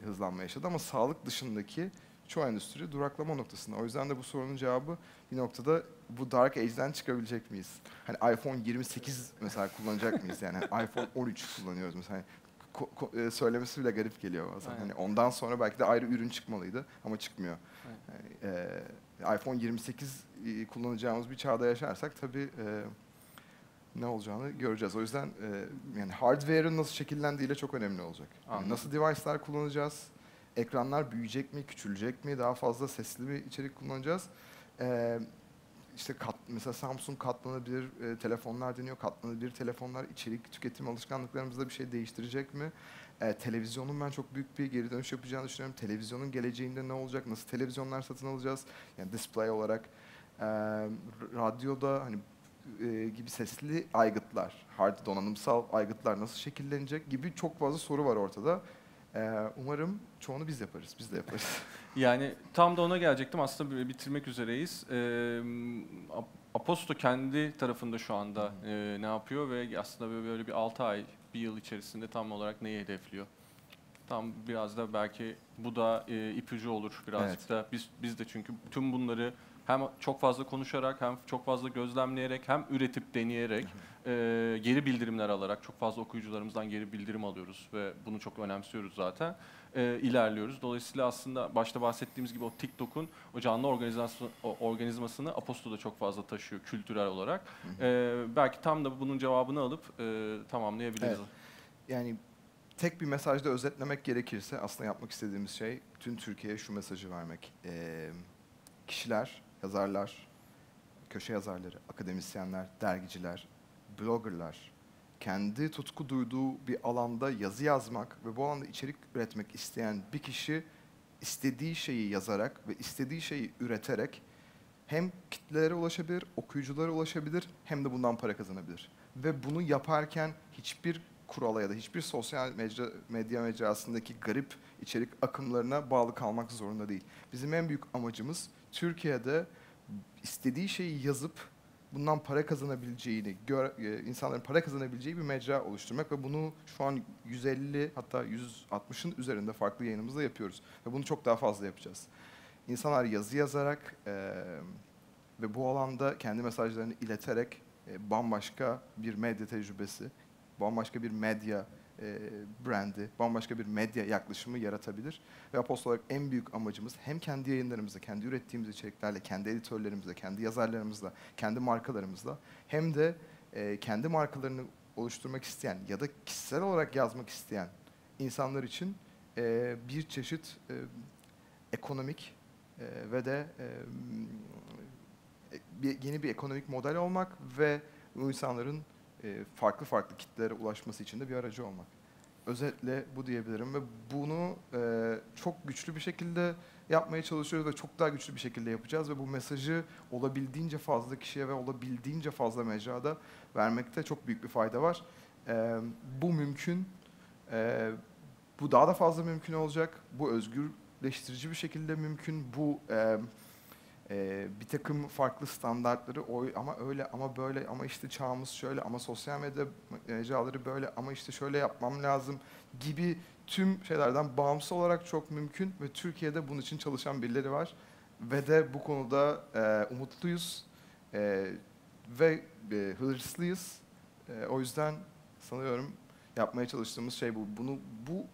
hızlanma yaşadı ama sağlık dışındaki çoğu endüstri duraklama noktasında. O yüzden de bu sorunun cevabı bir noktada bu dark age'den çıkabilecek miyiz? Hani iPhone 28 mesela kullanacak mıyız? Yani iPhone 13 kullanıyoruz mesela. Söylemesi bile garip geliyor bazen. Hani ondan sonra belki de ayrı ürün çıkmalıydı ama çıkmıyor. Yani, iPhone 28 kullanacağımız bir çağda yaşarsak tabii ne olacağını göreceğiz. O yüzden yani hardware'ın nasıl şekillendiğiyle çok önemli olacak. Yani nasıl device'lar kullanacağız? Ekranlar büyüyecek mi, küçülecek mi? Daha fazla sesli bir içerik kullanacağız. İşte mesela Samsung katlanabilir telefonlar deniyor. Katlanabilir telefonlar içerik tüketim alışkanlıklarımızda bir şey değiştirecek mi? Televizyonun ben çok büyük bir geri dönüş yapacağını düşünüyorum. Televizyonun geleceğinde ne olacak? Nasıl televizyonlar satın alacağız? Yani display olarak. Radyoda hani gibi sesli aygıtlar, hard donanımsal aygıtlar nasıl şekillenecek gibi çok fazla soru var ortada. Umarım çoğunu biz yaparız, biz de yaparız. Yani tam da ona gelecektim. Aslında bitirmek üzereyiz. Aposto kendi tarafında şu anda ne yapıyor ve aslında böyle bir 6 ay, bir yıl içerisinde tam olarak neyi hedefliyor? Tam biraz da belki bu da ipucu olur birazcık Evet. da. Biz de çünkü tüm bunları hem çok fazla konuşarak hem çok fazla gözlemleyerek hem üretip deneyerek geri bildirimler alarak çok fazla okuyucularımızdan geri bildirim alıyoruz ve bunu çok önemsiyoruz zaten. İlerliyoruz. Dolayısıyla aslında başta bahsettiğimiz gibi o TikTok'un o canlı organizmasını Aposto da çok fazla taşıyor kültürel olarak. Belki tam da bunun cevabını alıp tamamlayabiliriz. Evet. Yani tek bir mesajda özetlemek gerekirse aslında yapmak istediğimiz şey tüm Türkiye'ye şu mesajı vermek. Kişiler, yazarlar, köşe yazarları, akademisyenler, dergiciler, bloggerlar kendi tutku duyduğu bir alanda yazı yazmak ve bu alanda içerik üretmek isteyen bir kişi istediği şeyi yazarak ve istediği şeyi üreterek hem kitlelere ulaşabilir, okuyuculara ulaşabilir hem de bundan para kazanabilir. Ve bunu yaparken hiçbir kurala ya da hiçbir sosyal medya mecrasındaki garip içerik akımlarına bağlı kalmak zorunda değil. Bizim en büyük amacımız Türkiye'de istediği şeyi yazıp bundan para kazanabileceğini, insanların para kazanabileceği bir mecra oluşturmak ve bunu şu an 150 hatta 160'ın üzerinde farklı yayınımızda yapıyoruz. Ve bunu çok daha fazla yapacağız. İnsanlar yazı yazarak ve bu alanda kendi mesajlarını ileterek bambaşka bir medya tecrübesi, bambaşka bir medya brandi, bambaşka bir medya yaklaşımı yaratabilir. Ve Aposto olarak en büyük amacımız hem kendi yayınlarımızla, kendi ürettiğimiz içeriklerle, kendi editörlerimizle, kendi yazarlarımızla, kendi markalarımızla hem de kendi markalarını oluşturmak isteyen ya da kişisel olarak yazmak isteyen insanlar için bir çeşit ekonomik ve de yeni bir ekonomik model olmak ve bu insanların farklı farklı kitlelere ulaşması için de bir aracı olmak. Özetle bu diyebilirim ve bunu çok güçlü bir şekilde yapmaya çalışıyoruz ve çok daha güçlü bir şekilde yapacağız ve bu mesajı olabildiğince fazla kişiye ve olabildiğince fazla mecrada vermekte çok büyük bir fayda var. Bu mümkün. Bu daha da fazla mümkün olacak. Bu özgürleştirici bir şekilde mümkün. Bu bir takım farklı standartları ama öyle ama böyle ama işte çağımız şöyle ama sosyal medya mecraları böyle ama işte şöyle yapmam lazım gibi tüm şeylerden bağımsız olarak çok mümkün ve Türkiye'de bunun için çalışan birileri var ve de bu konuda umutluyuz ve hırslıyız. O yüzden sanıyorum yapmaya çalıştığımız şey bu. Bu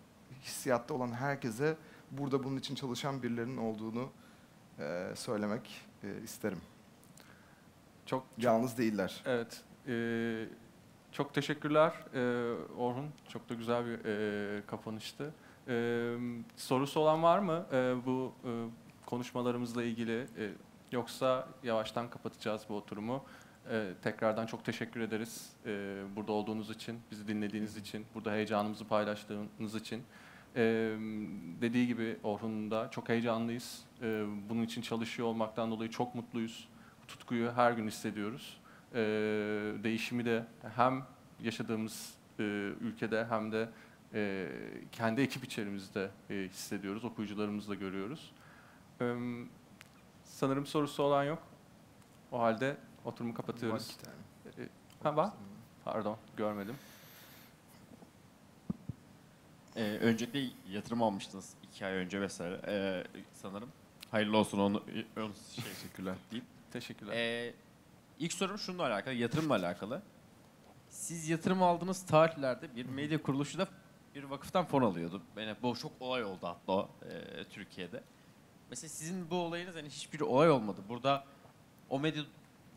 hissiyatta olan herkese burada bunun için çalışan birilerinin olduğunu söylemek isterim. Çok Yalnız değiller. Evet. Çok teşekkürler Orhun. Çok da güzel bir kapanıştı. Sorusu olan var mı bu konuşmalarımızla ilgili? Yoksa yavaştan kapatacağız bu oturumu. Tekrardan çok teşekkür ederiz burada olduğunuz için, bizi dinlediğiniz için, burada heyecanımızı paylaştığınız için. Dediği gibi Orhun'un da çok heyecanlıyız. Bunun için çalışıyor olmaktan dolayı çok mutluyuz. Bu tutkuyu her gün hissediyoruz. Değişimi de hem yaşadığımız ülkede hem de kendi ekip içerimizde hissediyoruz. Okuyucularımızla görüyoruz. Sanırım sorusu olan yok. O halde oturumu kapatıyoruz. Var. Pardon, görmedim. Öncelikle yatırım almıştınız 2 ay önce vesaire sanırım. Hayırlı olsun onu teşekkürler deyip. Teşekkürler. İlk sorum şununla alakalı, yatırımla alakalı. Siz yatırım aldığınız tarihlerde bir medya kuruluşu da bir vakıftan fon alıyordu. Yani bu çok olay oldu hatta Türkiye'de. Mesela sizin bu olayınız hani hiçbir olay olmadı. Burada o medya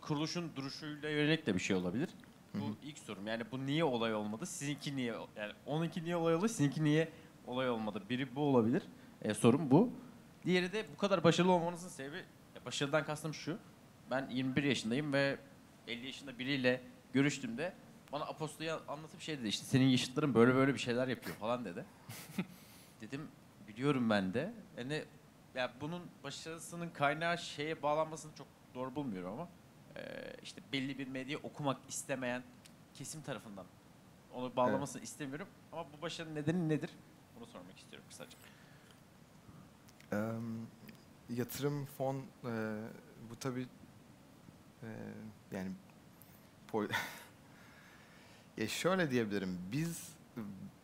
kuruluşun duruşuyla yönelik de bir şey olabilir. Bu ilk sorum. Yani bu niye olay olmadı? Sizinki niye? Yani onunki niye olay oldu? Sizinki niye olay olmadı? Biri bu olabilir. Sorum bu. Diğeri de bu kadar başarılı olmanızın sebebi, başarıdan kastım şu. Ben 21 yaşındayım ve 50 yaşında biriyle görüştüğümde bana Aposto'yu anlatıp şey dedi, işte senin yaşıtların böyle böyle bir şeyler yapıyor falan dedi. Dedim biliyorum ben de. Yani ya bunun başarısının kaynağı şeye bağlanmasını çok doğru bulmuyorum ama işte belli bir medyayı okumak istemeyen kesim tarafından onu bağlamasını istemiyorum. Ama bu başarının nedeni nedir? Bunu sormak istiyorum kısaca. Yatırım fon bu tabii yani ya şöyle diyebilirim.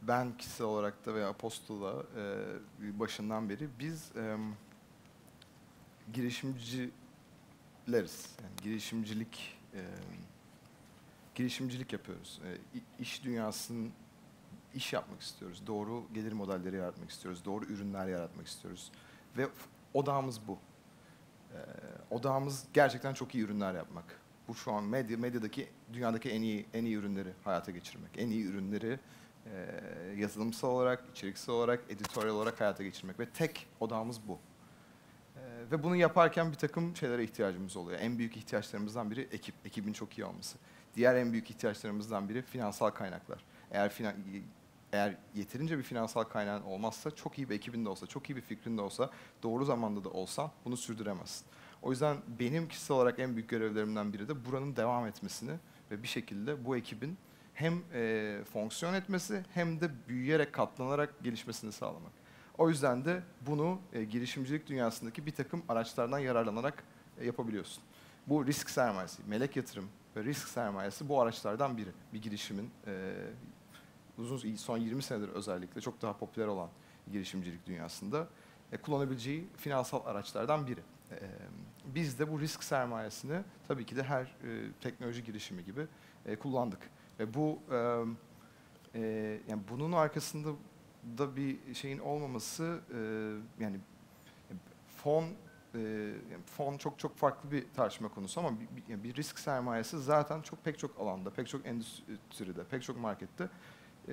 Ben kişisel olarak da veya Apostol'da başından beri biz girişimcileriz. Yani girişimcilik yapıyoruz. İş dünyasının iş yapmak istiyoruz. Doğru gelir modelleri yaratmak istiyoruz. Doğru ürünler yaratmak istiyoruz. Ve odağımız bu. Odağımız gerçekten çok iyi ürünler yapmak. Bu şu an medyadaki dünyadaki en iyi ürünleri hayata geçirmek. En iyi ürünleri yazılımsal olarak, içeriksel olarak, editoryal olarak hayata geçirmek. Ve tek odağımız bu. Ve bunu yaparken bir takım şeylere ihtiyacımız oluyor. En büyük ihtiyaçlarımızdan biri ekibin çok iyi olması. Diğer en büyük ihtiyaçlarımızdan biri finansal kaynaklar. Eğer yeterince bir finansal kaynağın olmazsa, çok iyi bir ekibin de olsa, çok iyi bir fikrin de olsa, doğru zamanda da olsan bunu sürdüremezsin. O yüzden benim kişisel olarak en büyük görevlerimden biri de buranın devam etmesini ve bir şekilde bu ekibin hem fonksiyon etmesi hem de büyüyerek, katlanarak gelişmesini sağlamak. O yüzden de bunu girişimcilik dünyasındaki bir takım araçlardan yararlanarak yapabiliyorsun. Bu risk sermayesi, melek yatırım ve risk sermayesi bu araçlardan biri. Bir girişimin son 20 senedir özellikle çok daha popüler olan girişimcilik dünyasında kullanabileceği finansal araçlardan biri. Biz de bu risk sermayesini tabii ki de her teknoloji girişimi gibi kullandık. Ve bu yani bunun arkasında da bir şeyin olmaması yani fon çok farklı bir tartışma konusu ama bir risk sermayesi zaten pek çok alanda, pek çok endüstride, pek çok markette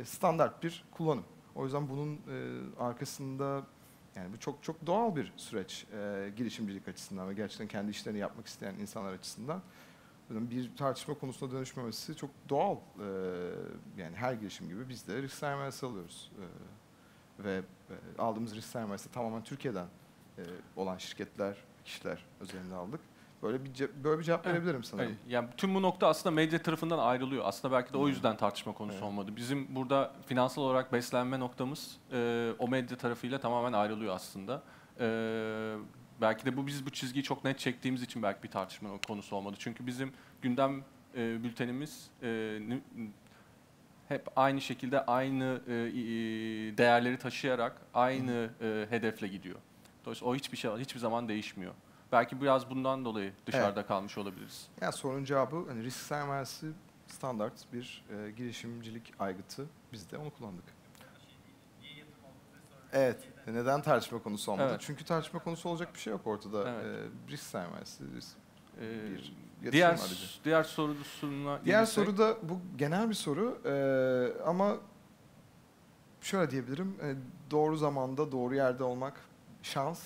standart bir kullanım. O yüzden bunun arkasında yani bu çok doğal bir süreç girişimcilik açısından ve gerçekten kendi işlerini yapmak isteyen insanlar açısından. Bir tartışma konusuna dönüşmemesi çok doğal. Yani her girişim gibi biz de risk sermayesi alıyoruz. Ve aldığımız risk sermayesi tamamen Türkiye'den olan şirketler, kişiler üzerinde aldık. Böyle bir cevap verebilirim sanırım. Evet, yani tüm bu nokta aslında medya tarafından ayrılıyor. Aslında belki de o yüzden tartışma konusu olmadı. Bizim burada finansal olarak beslenme noktamız o medya tarafıyla tamamen ayrılıyor aslında. Belki de biz bu çizgiyi çok net çektiğimiz için belki bir tartışma konusu olmadı. Çünkü bizim gündem bültenimiz hep aynı şekilde aynı değerleri taşıyarak aynı hedefle gidiyor. Dolayısıyla o hiçbir zaman değişmiyor. Belki biraz bundan dolayı dışarıda kalmış olabiliriz. Yani sorunun cevabı hani risk sermayesi standart bir girişimcilik aygıtı. Biz de onu kullandık. Evet. Neden tartışma konusu olmadı? Evet. Çünkü tartışma konusu olacak bir şey yok ortada. Evet. Risk sermayesi. Diğer sorusuna Diğer soru da bu genel bir soru ama şöyle diyebilirim. Doğru zamanda, doğru yerde olmak şans.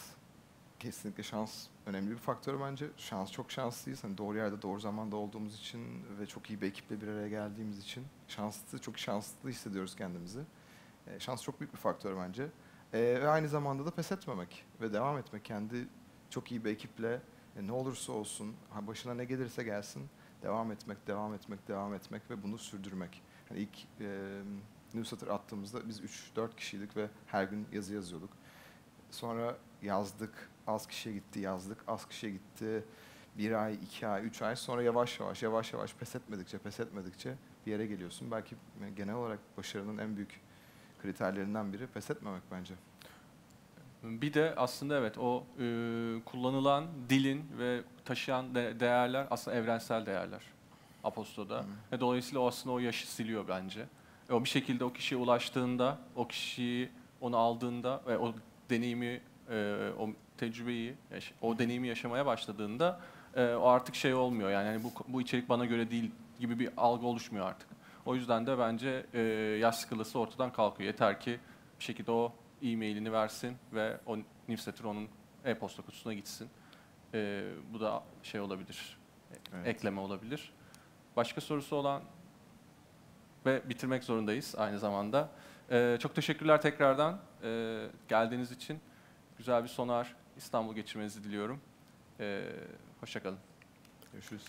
Kesinlikle şans önemli bir faktör bence. Çok şanslıyız. Hani doğru yerde, doğru zamanda olduğumuz için ve çok iyi bir ekiple bir araya geldiğimiz için çok şanslı hissediyoruz kendimizi. Şans çok büyük bir faktör bence. Ve aynı zamanda da pes etmemek ve devam etmek. Kendi çok iyi bir ekiple ne olursa olsun, başına ne gelirse gelsin, devam etmek ve bunu sürdürmek. Yani ilk newsletter attığımızda biz 3-4 kişiydik ve her gün yazı yazıyorduk. Sonra yazdık, az kişiye gitti, yazdık, az kişiye gitti. 1 ay, 2 ay, 3 ay sonra yavaş yavaş pes etmedikçe bir yere geliyorsun. Belki genel olarak başarının en büyük kriterlerinden biri pes etmemek bence. Bir de aslında evet o kullanılan dilin ve taşıyan değerler aslında evrensel değerler Apostol'da. Ve dolayısıyla o aslında o yaşı siliyor bence. O bir şekilde o kişiye ulaştığında, o kişiyi onu aldığında ve o deneyimi, o tecrübeyi, o deneyimi yaşamaya başladığında o artık şey olmuyor. Yani bu içerik bana göre değil gibi bir algı oluşmuyor artık. O yüzden de bence yaş skalası ortadan kalkıyor. Yeter ki bir şekilde o e-mailini versin ve o newsletter onun e-posta kutusuna gitsin. Bu da şey olabilir, evet. Ekleme olabilir. Başka sorusu olan ve bitirmek zorundayız aynı zamanda. Çok teşekkürler tekrardan geldiğiniz için. Güzel bir Sonar İstanbul geçirmenizi diliyorum. Hoşça kalın. Görüşürüz.